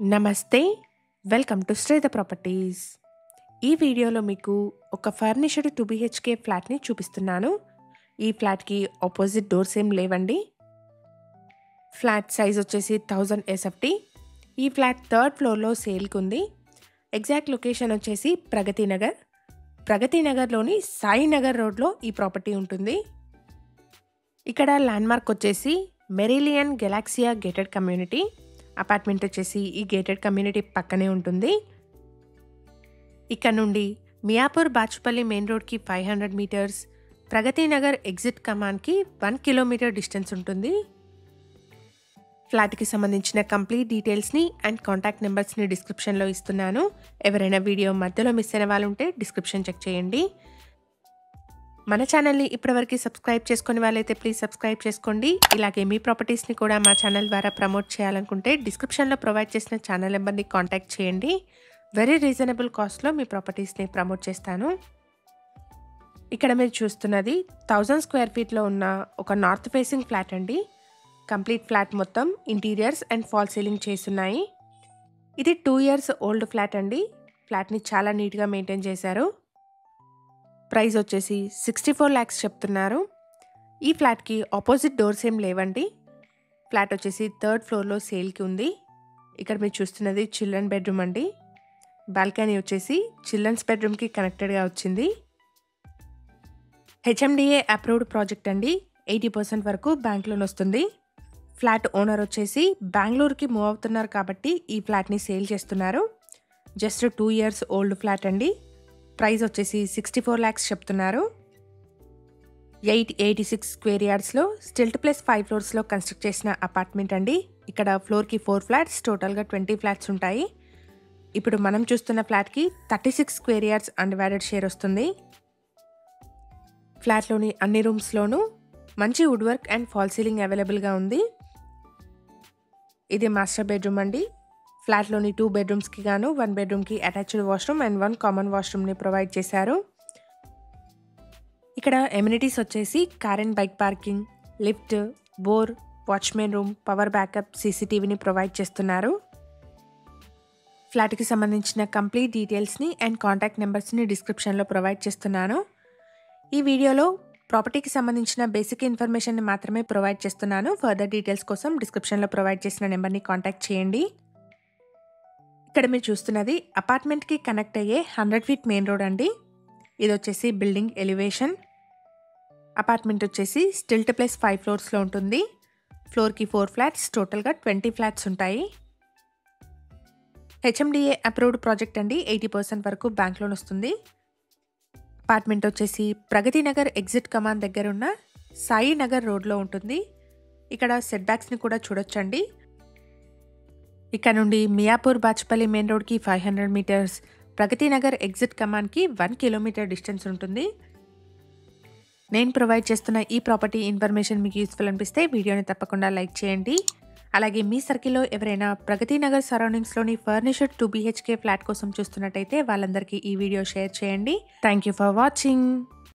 నమస్తే, welcome to శ్రీధ properties. ఈ వీడియోలో మీకు ఒక ఫర్నిష్డ్ 2 BHK ఫ్లాట్ని చూపిస్తున్నాను. ఈ ఫ్లాట్కి ఆపోజిట్ డోర్స్ ఏం లేవండి. ఫ్లాట్ సైజ్ వచ్చేసి 1000 SFT. ఈ ఫ్లాట్ 3rd ఫ్లోర్లో సేల్కి ఉంది. ఎగ్జాక్ట్ లొకేషన్ వచ్చేసి ప్రగతి నగర్లోని సాయినగర్ రోడ్లో ఈ ప్రాపర్టీ ఉంటుంది. ఇక్కడ ల్యాండ్మార్క్ వచ్చేసి మెరిలియన్ గెలాక్సియా గేటెడ్ కమ్యూనిటీ. అపార్ట్మెంట్ వచ్చేసి ఈ గేటెడ్ కమ్యూనిటీ పక్కనే ఉంటుంది. ఇక్కడ నుండి మియాపూర్ బాచుపల్లి మెయిన్ రోడ్కి 500 metres, Pragathi Nagar exit కమాన్కి 1 kilometre distance ఉంటుంది. ఫ్లాట్కి సంబంధించిన కంప్లీట్ డీటెయిల్స్ని అండ్ కాంటాక్ట్ నెంబర్స్ని డిస్క్రిప్షన్లో ఇస్తున్నాను. ఎవరైనా వీడియో మధ్యలో మిస్ అయిన వాళ్ళు ఉంటే డిస్క్రిప్షన్ చెక్ చేయండి. మన ఛానల్ని ఇప్పటివరకు సబ్స్క్రైబ్ చేసుకునే వాళ్ళైతే ప్లీజ్ సబ్స్క్రైబ్ చేసుకోండి. ఇలాగే మీ ప్రాపర్టీస్ని కూడా మా ఛానల్ ద్వారా ప్రమోట్ చేయాలనుకుంటే డిస్క్రిప్షన్లో ప్రొవైడ్ చేసిన ఛానల్ నెంబర్ని కాంటాక్ట్ చేయండి. వెరీ రీజనబుల్ కాస్ట్లో మీ ప్రాపర్టీస్ని ప్రమోట్ చేస్తాను. ఇక్కడ మీరు చూస్తున్నది 1000 స్క్వేర్ ఫీట్లో ఉన్న ఒక నార్త్ ఫేసింగ్ ఫ్లాట్ అండి. కంప్లీట్ ఫ్లాట్ మొత్తం ఇంటీరియర్స్ అండ్ ఫాల్ సీలింగ్ చేస్తున్నాయి. ఇది 2 years ఓల్డ్ ఫ్లాట్ అండి. ఫ్లాట్ని చాలా నీట్గా మెయింటైన్ చేశారు. ప్రైస్ వచ్చేసి 64 lakhs చెప్తున్నారు. ఈ ఫ్లాట్కి ఆపోజిట్ డోర్స్ ఏం లేవండి. ఫ్లాట్ వచ్చేసి 3rd ఫ్లోర్లో సేల్కి ఉంది. ఇక్కడ మీరు చూస్తున్నది చిల్డ్రన్ బెడ్రూమ్ అండి. బాల్కనీ వచ్చేసి చిల్డ్రన్స్ బెడ్రూమ్కి కనెక్టెడ్గా వచ్చింది. HMDA అప్రూవ్డ్ ప్రాజెక్ట్ అండి. 80% వరకు బ్యాంక్ లోన్ వస్తుంది. ఫ్లాట్ ఓనర్ వచ్చేసి బెంగళూరుకి మూవ్ అవుతున్నారు కాబట్టి ఈ ఫ్లాట్ని సేల్ చేస్తున్నారు. జస్ట్ 2 years ఓల్డ్ ఫ్లాట్ అండి. ప్రైస్ వచ్చేసి 64 lakhs చెప్తున్నారు. 886 స్క్వేర్ యార్డ్స్లో స్టిల్ట్ ప్లస్ 5 ఫ్లోర్స్లో కన్స్ట్రక్ట్ చేసిన అపార్ట్మెంట్ అండి. ఇక్కడ ఫ్లోర్కి 4 ఫ్లాట్స్, టోటల్గా 20 ఫ్లాట్స్ ఉంటాయి. ఇప్పుడు మనం చూస్తున్న ఫ్లాట్కి 36 స్క్వేర్ యార్డ్స్ అన్డివైడెడ్ షేర్ వస్తుంది. ఫ్లాట్లోని అన్ని రూమ్స్లోనూ మంచి wood work and fall ceiling అవైలబుల్గా ఉంది. ఇది మాస్టర్ బెడ్రూమ్ అండి. ఫ్లాట్లోని 2 bedrooms-కి గాను 1 bedroom-కి అటాచ్డ్ వాష్రూమ్ అండ్ 1 కామన్ వాష్రూమ్ని ప్రొవైడ్ చేశారు. ఇక్కడ ఎమ్యూనిటీస్ వచ్చేసి car and bike parking, lift, bore, watchman room, power backup, CCTVని ప్రొవైడ్ చేస్తున్నారు. ఫ్లాట్కి సంబంధించిన కంప్లీట్ డీటెయిల్స్ని అండ్ కాంటాక్ట్ నెంబర్స్ని డిస్క్రిప్షన్లో ప్రొవైడ్ చేస్తున్నాను. ఈ వీడియోలో ప్రాపర్టీకి సంబంధించిన బేసిక్ ఇన్ఫర్మేషన్ని మాత్రమే ప్రొవైడ్ చేస్తున్నాను. ఫర్దర్ డీటెయిల్స్ కోసం డిస్క్రిప్షన్లో ప్రొవైడ్ చేసిన నెంబర్ని కాంటాక్ట్ చేయండి. ఇక్కడ మీరు చూస్తున్నది అపార్ట్మెంట్కి కనెక్ట్ అయ్యే 100 feet మెయిన్ రోడ్ అండి. ఇది వచ్చేసి బిల్డింగ్ ఎలివేషన్. అపార్ట్మెంట్ వచ్చేసి స్టిల్ట్ ప్లస్ 5 ఫ్లోర్స్లో ఉంటుంది. ఫ్లోర్కి 4 ఫ్లాట్స్, టోటల్గా 20 ఫ్లాట్స్ ఉంటాయి. HMDA అప్రూవ్డ్ ప్రాజెక్ట్ అండి. 80% వరకు బ్యాంక్ లోన్ వస్తుంది. అపార్ట్మెంట్ వచ్చేసి ప్రగతి నగర్ ఎగ్జిట్ కమాన్ దగ్గర ఉన్న సాయి నగర్ రోడ్లో ఉంటుంది. ఇక్కడ సెట్ బ్యాక్స్ని కూడా చూడొచ్చండి. ఇక్కడ నుండి మియాపూర్ బాచుపల్లి మెయిన్ రోడ్కి 500 metres, Pragathi Nagar exit కమాన్కి 1 kilometer distance ఉంటుంది. నేను ప్రొవైడ్ చేస్తున్న ఈ ప్రాపర్టీ ఇన్ఫర్మేషన్ మీకు యూస్ఫుల్ అనిపిస్తే వీడియోని తప్పకుండా లైక్ చేయండి. అలాగే మీ సర్కిల్లో ఎవరైనా Pragathi Nagar సరౌండింగ్స్లోని furnished 2 BHK flat కోసం చూస్తున్నట్టయితే వాళ్ళందరికీ ఈ వీడియో షేర్ చేయండి. Thank you for watching.